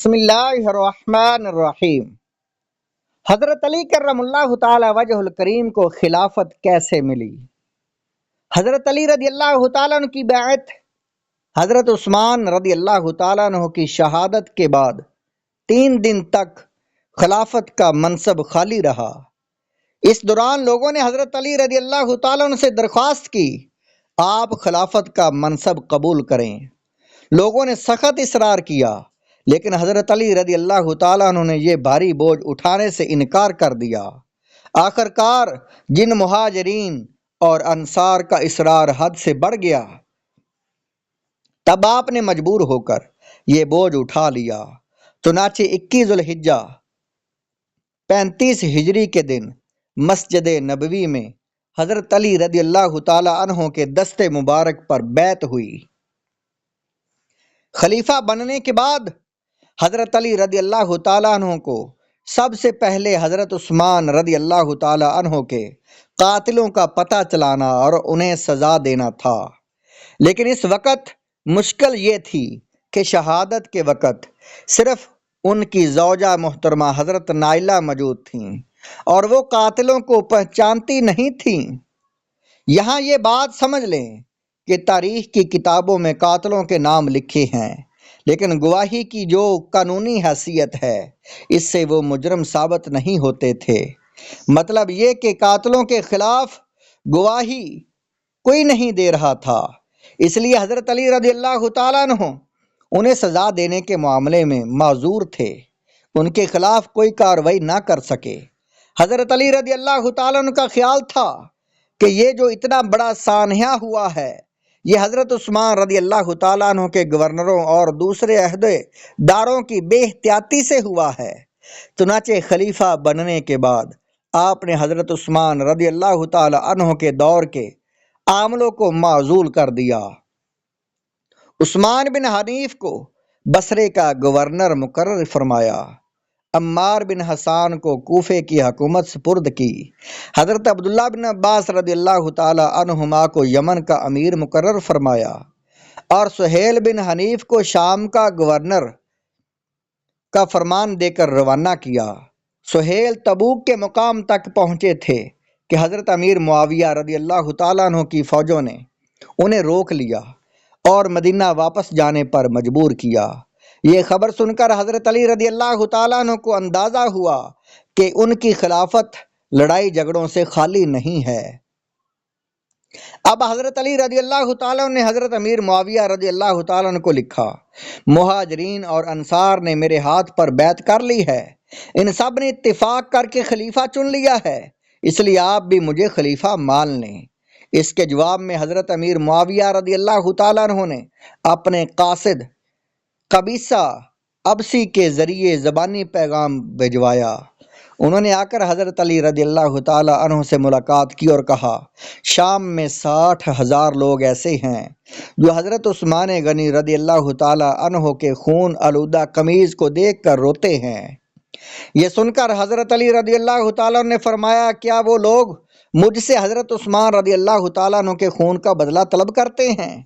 بسم اللہ الرحمن الرحیم۔ حضرت علی کرم اللہ تعالی وجہ الکریم کو خلافت کیسے ملی؟ حضرت علی رضی اللہ تعالیٰ عنہ کی بیعت حضرت عثمان رضی اللہ تعالیٰ عنہ کی شہادت کے بعد 3 دن تک خلافت کا منصب خالی رہا۔ اس دوران لوگوں نے حضرت علی رضی اللہ تعالیٰ عنہ سے درخواست کی آپ خلافت کا منصب قبول کریں۔ لوگوں نے سخت اصرار کیا، لیکن حضرت علی رضی اللہ تعالیٰ عنہ نے یہ بھاری بوجھ اٹھانے سے انکار کر دیا۔ آخر کار جن مہاجرین اور انصار کا اصرار حد سے بڑھ گیا، تب آپ نے مجبور ہو کر یہ بوجھ اٹھا لیا۔ چنانچہ 21 ذوالحجہ 35 ہجری کے دن مسجد نبوی میں حضرت علی رضی اللہ تعالیٰ عنہ کے دست مبارک پر بیعت ہوئی۔ خلیفہ بننے کے بعد حضرت علی رضی اللہ تعالیٰ عنہ کو سب سے پہلے حضرت عثمان رضی اللہ تعالیٰ عنہ کے قاتلوں کا پتہ چلانا اور انہیں سزا دینا تھا، لیکن اس وقت مشکل یہ تھی کہ شہادت کے وقت صرف ان کی زوجہ محترمہ حضرت نائلہ موجود تھیں اور وہ قاتلوں کو پہچانتی نہیں تھیں۔ یہاں یہ بات سمجھ لیں کہ تاریخ کی کتابوں میں قاتلوں کے نام لکھے ہیں، لیکن گواہی کی جو قانونی حیثیت ہے اس سے وہ مجرم ثابت نہیں ہوتے تھے۔ مطلب یہ کہ قاتلوں کے خلاف گواہی کوئی نہیں دے رہا تھا، اس لیے حضرت علی رضی اللہ تعالیٰ عنہ انہیں سزا دینے کے معاملے میں معذور تھے، ان کے خلاف کوئی کارروائی نہ کر سکے۔ حضرت علی رضی اللہ تعالیٰ عنہ کا خیال تھا کہ یہ جو اتنا بڑا سانحہ ہوا ہے یہ حضرت عثمان رضی اللہ تعالیٰ عنہ کے گورنروں اور دوسرے عہدے داروں کی بے احتیاطی سے ہوا ہے۔ چنانچہ خلیفہ بننے کے بعد آپ نے حضرت عثمان رضی اللہ تعالیٰ عنہ کے دور کے عاملوں کو معزول کر دیا۔ عثمان بن حنیف کو بصرے کا گورنر مقرر فرمایا، عمار بن حسان کو کوفے کی حکومت سپرد کی، حضرت عبداللہ بن عباس رضی اللہ تعالی عنہما کو یمن کا امیر مقرر فرمایا اور سہیل بن حنیف کو شام کا گورنر کا فرمان دے کر روانہ کیا۔ سہیل تبوک کے مقام تک پہنچے تھے کہ حضرت امیر معاویہ رضی اللہ تعالیٰ عنہ کی فوجوں نے انہیں روک لیا اور مدینہ واپس جانے پر مجبور کیا۔ یہ خبر سن کر حضرت علی رضی اللہ تعالیٰ عنہ کو اندازہ ہوا کہ ان کی خلافت لڑائی جھگڑوں سے خالی نہیں ہے۔ اب حضرت علی رضی اللہ تعالیٰ عنہ نے حضرت امیر معاویہ رضی اللہ تعالیٰ عنہ کو لکھا، مہاجرین اور انصار نے میرے ہاتھ پر بیعت کر لی ہے، ان سب نے اتفاق کر کے خلیفہ چن لیا ہے، اس لیے آپ بھی مجھے خلیفہ مان لیں۔ اس کے جواب میں حضرت امیر معاویہ رضی اللہ تعالیٰ عنہ نے اپنے قاصد قبیصہ ابسی کے ذریعے زبانی پیغام بھجوایا۔ انہوں نے آ کر حضرت علی رضی اللہ تعالی عنہ سے ملاقات کی اور کہا، شام میں 60,000 لوگ ایسے ہیں جو حضرت عثمان غنی رضی اللہ تعالی عنہ کے خون آلودہ قمیض کو دیکھ کر روتے ہیں۔ یہ سن کر حضرت علی رضی اللہ تعالیٰ عنہ نے فرمایا، کیا وہ لوگ مجھ سے حضرت عثمان رضی اللہ تعالیٰ عنہ کے خون کا بدلہ طلب کرتے ہیں؟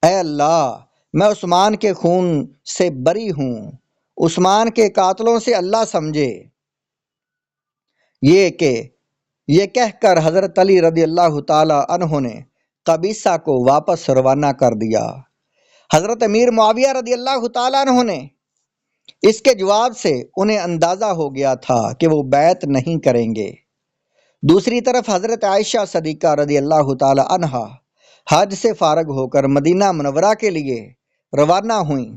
اے اللہ، میں عثمان کے خون سے بری ہوں، عثمان کے قاتلوں سے اللہ سمجھے۔ یہ کہہ کر حضرت علی رضی اللہ تعالی عنہ نے قبیصہ کو واپس روانہ کر دیا۔ حضرت امیر معاویہ رضی اللہ تعالی عنہ نے اس کے جواب سے انہیں اندازہ ہو گیا تھا کہ وہ بیعت نہیں کریں گے۔ دوسری طرف حضرت عائشہ صدیقہ رضی اللہ تعالی عنہا حج سے فارغ ہو کر مدینہ منورہ کے لیے روانہ ہوئیں۔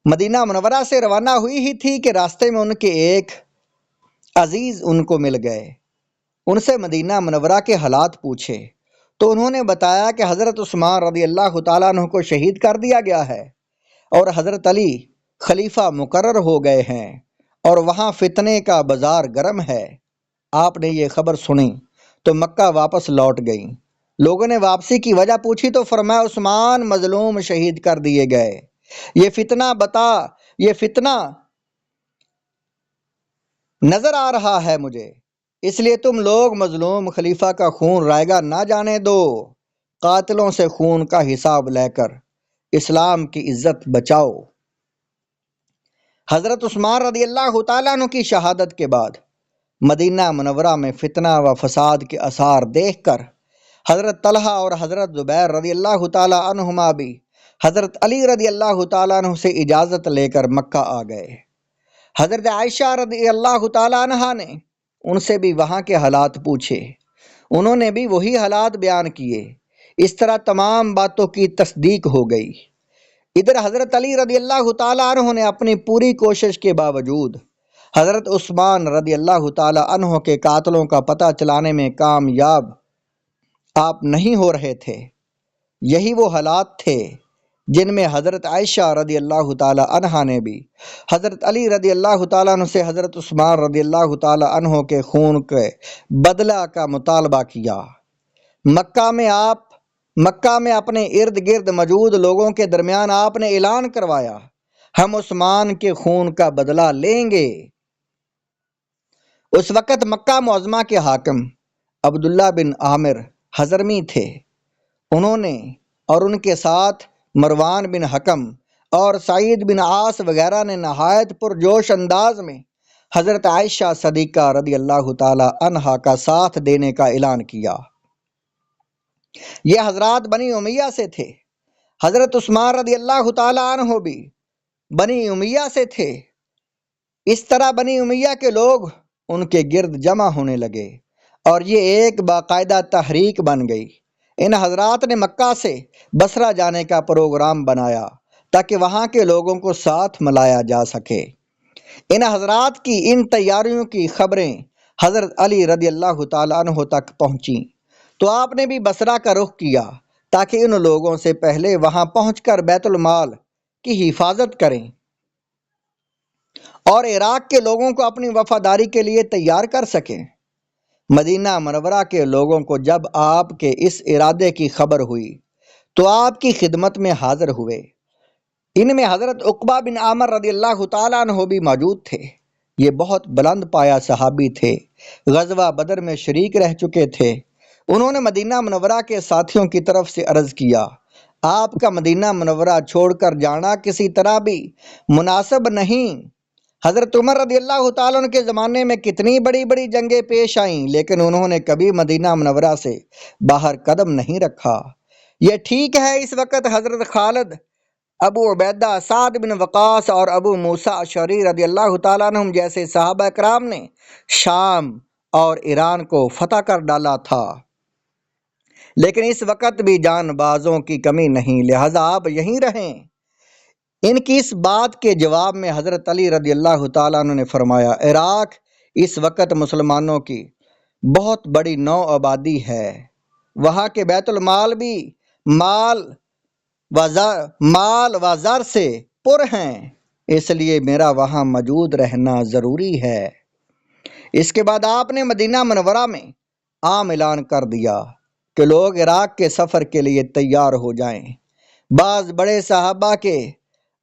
مدینہ منورہ سے روانہ ہوئی ہی تھی کہ راستے میں ان کے ایک عزیز ان کو مل گئے۔ ان سے مدینہ منورہ کے حالات پوچھے تو انہوں نے بتایا کہ حضرت عثمان رضی اللہ تعالیٰ عنہ کو شہید کر دیا گیا ہے اور حضرت علی خلیفہ مقرر ہو گئے ہیں اور وہاں فتنے کا بازار گرم ہے۔ آپ نے یہ خبر سنی تو مکہ واپس لوٹ گئیں۔ لوگوں نے واپسی کی وجہ پوچھی تو فرمایا، عثمان مظلوم شہید کر دیے گئے، یہ فتنہ نظر آ رہا ہے مجھے، اس لیے تم لوگ مظلوم خلیفہ کا خون رائگاں نہ جانے دو، قاتلوں سے خون کا حساب لے کر اسلام کی عزت بچاؤ۔ حضرت عثمان رضی اللہ تعالیٰ عنہ کی شہادت کے بعد مدینہ منورہ میں فتنہ و فساد کے آثار دیکھ کر حضرت طلحہ اور حضرت زبیر رضی اللہ تعالیٰ عنہما بھی حضرت علی رضی اللہ تعالیٰ عنہ سے اجازت لے کر مکہ آ گئے۔ حضرت عائشہ رضی اللہ تعالیٰ عنہا نے ان سے بھی وہاں کے حالات پوچھے، انہوں نے بھی وہی حالات بیان کیے، اس طرح تمام باتوں کی تصدیق ہو گئی۔ ادھر حضرت علی رضی اللہ تعالیٰ عنہ نے اپنی پوری کوشش کے باوجود حضرت عثمان رضی اللہ تعالیٰ عنہ کے قاتلوں کا پتہ چلانے میں کامیاب آپ نہیں ہو رہے تھے۔ یہی وہ حالات تھے جن میں حضرت عائشہ رضی اللہ تعالیٰ عنہا نے بھی حضرت علی رضی اللہ تعالیٰ عنہ سے حضرت عثمان رضی اللہ تعالیٰ عنہ کے خون کے بدلہ کا مطالبہ کیا۔ مکہ میں اپنے ارد گرد موجود لوگوں کے درمیان آپ نے اعلان کروایا، ہم عثمان کے خون کا بدلہ لیں گے۔ اس وقت مکہ معظمہ کے حاکم عبداللہ بن عامر حضرمی تھے، انہوں نے اور ان کے ساتھ مروان بن حکم اور سعید بن عاص وغیرہ نے نہایت پرجوش انداز میں حضرت عائشہ صدیقہ رضی اللہ تعالی عنہا کا ساتھ دینے کا اعلان کیا۔ یہ حضرات بنی امیہ سے تھے، حضرت عثمان رضی اللہ تعالی عنہ بھی بنی امیہ سے تھے۔ اس طرح بنی امیہ کے لوگ ان کے گرد جمع ہونے لگے اور یہ ایک باقاعدہ تحریک بن گئی۔ ان حضرات نے مکہ سے بصرہ جانے کا پروگرام بنایا تاکہ وہاں کے لوگوں کو ساتھ ملایا جا سکے۔ ان حضرات کی ان تیاریوں کی خبریں حضرت علی رضی اللہ تعالیٰ عنہ تک پہنچیں تو آپ نے بھی بصرہ کا رخ کیا تاکہ ان لوگوں سے پہلے وہاں پہنچ کر بیت المال کی حفاظت کریں اور عراق کے لوگوں کو اپنی وفاداری کے لیے تیار کر سکیں۔ مدینہ منورہ کے لوگوں کو جب آپ کے اس ارادے کی خبر ہوئی تو آپ کی خدمت میں حاضر ہوئے۔ ان میں حضرت عقبہ بن عامر رضی اللہ تعالیٰ عنہ بھی موجود تھے۔ یہ بہت بلند پایہ صحابی تھے، غزوہ بدر میں شریک رہ چکے تھے۔ انہوں نے مدینہ منورہ کے ساتھیوں کی طرف سے عرض کیا، آپ کا مدینہ منورہ چھوڑ کر جانا کسی طرح بھی مناسب نہیں۔ حضرت عمر رضی اللہ تعالیٰ عنہ کے زمانے میں کتنی بڑی بڑی جنگیں پیش آئیں، لیکن انہوں نے کبھی مدینہ منورہ سے باہر قدم نہیں رکھا۔ یہ ٹھیک ہے، اس وقت حضرت خالد، ابو عبیدہ، سعد بن وقاص اور ابو موسیٰ اشعری رضی اللہ تعالیٰ عنہم جیسے صحابہ کرام نے شام اور ایران کو فتح کر ڈالا تھا، لیکن اس وقت بھی جان بازوں کی کمی نہیں، لہذا آپ یہیں رہیں۔ ان کی اس بات کے جواب میں حضرت علی رضی اللہ تعالیٰ عنہ نے فرمایا، عراق اس وقت مسلمانوں کی بہت بڑی نو آبادی ہے، وہاں کے بیت المال بھی مال و زر سے پر ہیں، اس لیے میرا وہاں موجود رہنا ضروری ہے۔ اس کے بعد آپ نے مدینہ منورہ میں عام اعلان کر دیا کہ لوگ عراق کے سفر کے لیے تیار ہو جائیں۔ بعض بڑے صحابہ کے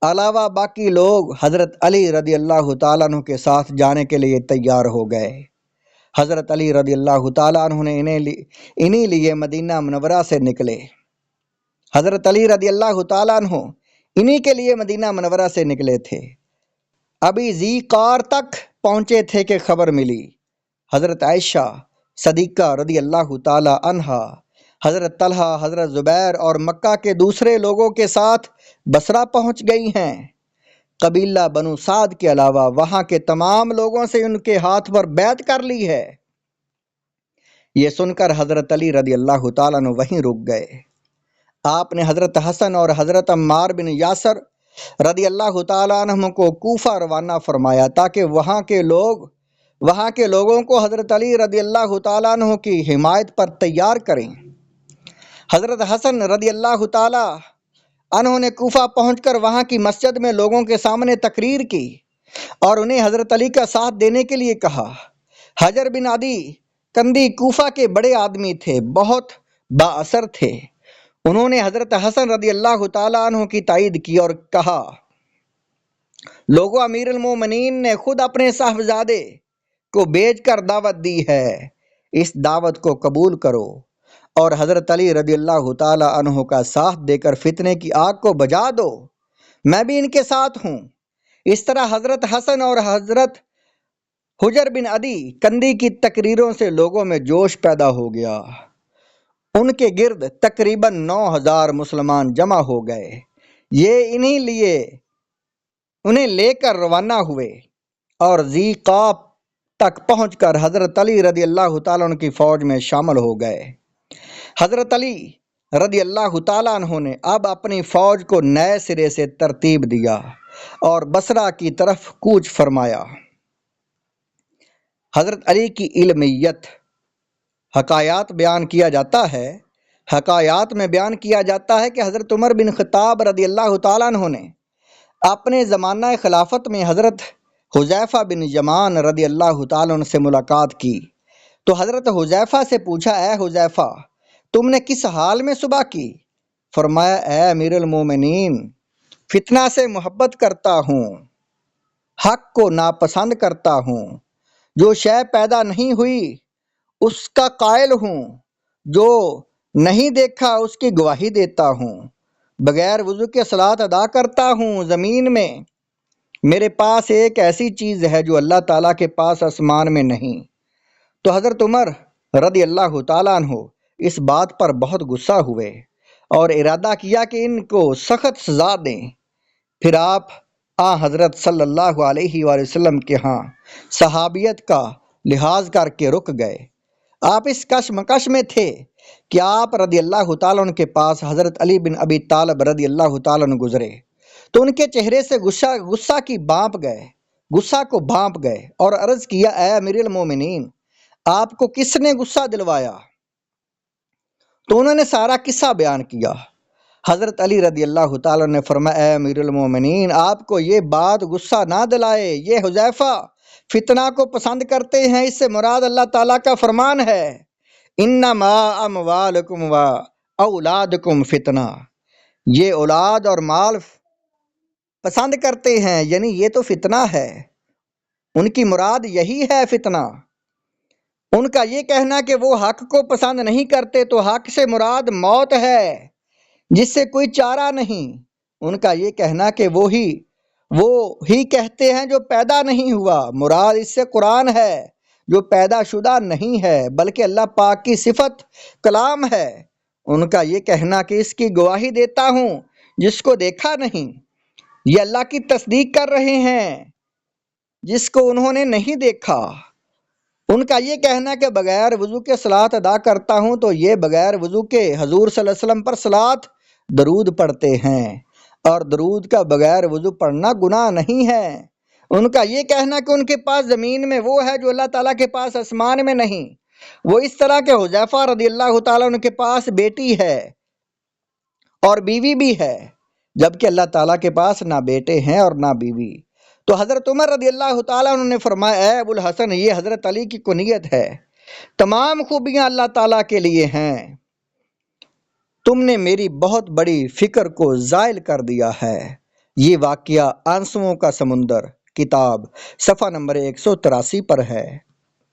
علاوہ باقی لوگ حضرت علی رضی اللہ تعالیٰ عنہ کے ساتھ جانے کے لیے تیار ہو گئے۔ حضرت علی رضی اللہ تعالیٰ عنہ نے انہی لیے مدینہ منورہ سے نکلے۔ حضرت علی رضی اللہ تعالیٰ عنہ انہی کے لیے مدینہ منورہ سے نکلے تھے۔ ابھی ذی قار تک پہنچے تھے کہ خبر ملی، حضرت عائشہ صدیقہ رضی اللہ تعالیٰ عنہا، حضرت طلحہ، حضرت زبیر اور مکہ کے دوسرے لوگوں کے ساتھ بصرہ پہنچ گئی ہیں۔ قبیلہ بنو سعد کے علاوہ وہاں کے تمام لوگوں سے ان کے ہاتھ پر بیعت کر لی ہے۔ یہ سن کر حضرت علی رضی اللہ تعالیٰ عنہ وہیں رک گئے۔ آپ نے حضرت حسن اور حضرت عمار بن یاسر رضی اللہ تعالیٰ عنہ کو کوفہ روانہ فرمایا تاکہ وہاں کے لوگوں کو حضرت علی رضی اللہ تعالیٰ عنہ کی حمایت پر تیار کریں۔ حضرت حسن رضی اللہ تعالیٰ عنہ نے کوفہ پہنچ کر وہاں کی مسجد میں لوگوں کے سامنے تقریر کی اور انہیں حضرت علی کا ساتھ دینے کے لیے کہا۔ حجر بن عدی کندی کوفہ کے بڑے آدمی تھے، بہت با اثر تھے۔ انہوں نے حضرت حسن رضی اللہ تعالیٰ عنہ کی تائید کی اور کہا، لوگوں، امیر المومنین نے خود اپنے صاحبزادے کو بھیج کر دعوت دی ہے، اس دعوت کو قبول کرو اور حضرت علی رضی اللہ تعالیٰ عنہ کا ساتھ دے کر فتنے کی آگ کو بجھا دو۔ میں بھی ان کے ساتھ ہوں، اس طرح حضرت حسن اور حضرت حجر بن عدی کندی کی تقریروں سے لوگوں میں جوش پیدا ہو گیا۔ ان کے گرد تقریباً 9,000 مسلمان جمع ہو گئے۔ یہ انہیں لے کر روانہ ہوئے اور ذی قاف تک پہنچ کر حضرت علی رضی اللہ تعالیٰ عنہ کی فوج میں شامل ہو گئے۔ حضرت علی رضی اللہ تعالیٰ عنہ نے اب اپنی فوج کو نئے سرے سے ترتیب دیا اور بصرہ کی طرف کوچ فرمایا۔ حضرت علی کی علمیت حکایات میں بیان کیا جاتا ہے کہ حضرت عمر بن خطاب رضی اللہ تعالیٰ عنہ نے اپنے زمانہ خلافت میں حضرت حذیفہ بن یمان رضی اللہ تعالیٰ عنہ سے ملاقات کی تو حضرت حذیفہ سے پوچھا، اے حذیفہ تم نے کس حال میں صبح کی؟ فرمایا، اے امیر المومنین فتنہ سے محبت کرتا ہوں، حق کو ناپسند کرتا ہوں، جو شے پیدا نہیں ہوئی اس کا قائل ہوں، جو نہیں دیکھا اس کی گواہی دیتا ہوں، بغیر وضو کے صلاۃ ادا کرتا ہوں، زمین میں میرے پاس ایک ایسی چیز ہے جو اللہ تعالیٰ کے پاس آسمان میں نہیں۔ تو حضرت عمر رضی اللہ تعالیٰ عنہ اس بات پر بہت غصہ ہوئے اور ارادہ کیا کہ ان کو سخت سزا دیں۔ پھر آپ حضرت صلی اللہ علیہ وآلہ وسلم کے ہاں صحابیت کا لحاظ کر کے رک گئے۔ آپ اس کشمکش میں تھے کہ آپ رضی اللہ تعالیٰ عنہ کے پاس حضرت علی بن ابی طالب رضی اللہ تعالیٰ عنہ گزرے تو ان کے چہرے سے غصہ کو بھانپ گئے اور عرض کیا، اے امیر المومنین آپ کو کس نے غصہ دلوایا؟ تو انہوں نے سارا قصہ بیان کیا۔ حضرت علی رضی اللہ تعالیٰ نے فرمایا، اے امیر المومنین آپ کو یہ بات غصہ نہ دلائے، یہ حذیفہ فتنہ کو پسند کرتے ہیں، اس سے مراد اللہ تعالیٰ کا فرمان ہے، انما اموالکم و اولادکم فتنہ، یہ اولاد اور مال پسند کرتے ہیں، یعنی یہ تو فتنہ ہے، ان کی مراد یہی ہے فتنہ۔ ان کا یہ کہنا کہ وہ حق کو پسند نہیں کرتے تو حق سے مراد موت ہے جس سے کوئی چارہ نہیں۔ ان کا یہ کہنا کہ وہ ہی کہتے ہیں جو پیدا نہیں ہوا، مراد اس سے قرآن ہے جو پیدا شدہ نہیں ہے بلکہ اللہ پاک کی صفت کلام ہے۔ ان کا یہ کہنا کہ اس کی گواہی دیتا ہوں جس کو دیکھا نہیں، یہ اللہ کی تصدیق کر رہے ہیں جس کو انہوں نے نہیں دیکھا۔ ان کا یہ کہنا کہ بغیر وضو کے صلاۃ ادا کرتا ہوں تو یہ بغیر وضو کے حضور صلی اللہ علیہ وسلم پر صلاۃ درود پڑھتے ہیں اور درود کا بغیر وضو پڑھنا گناہ نہیں ہے۔ ان کا یہ کہنا کہ ان کے پاس زمین میں وہ ہے جو اللہ تعالیٰ کے پاس آسمان میں نہیں، وہ اس طرح کہ حذیفہ رضی اللہ تعالیٰ عنہ کے پاس بیٹی ہے اور بیوی بھی ہے جبکہ اللہ تعالیٰ کے پاس نہ بیٹے ہیں اور نہ بیوی۔ تو حضرت عمر رضی اللہ تعالیٰ عنہ نے فرمایا، اے ابو الحسن یہ حضرت علی کی کنیت ہے، تمام خوبیاں اللہ تعالیٰ کے لیے ہیں، تم نے میری بہت بڑی فکر کو زائل کر دیا ہے۔ یہ واقعہ آنسوؤں کا سمندر کتاب صفحہ نمبر 183 پر ہے۔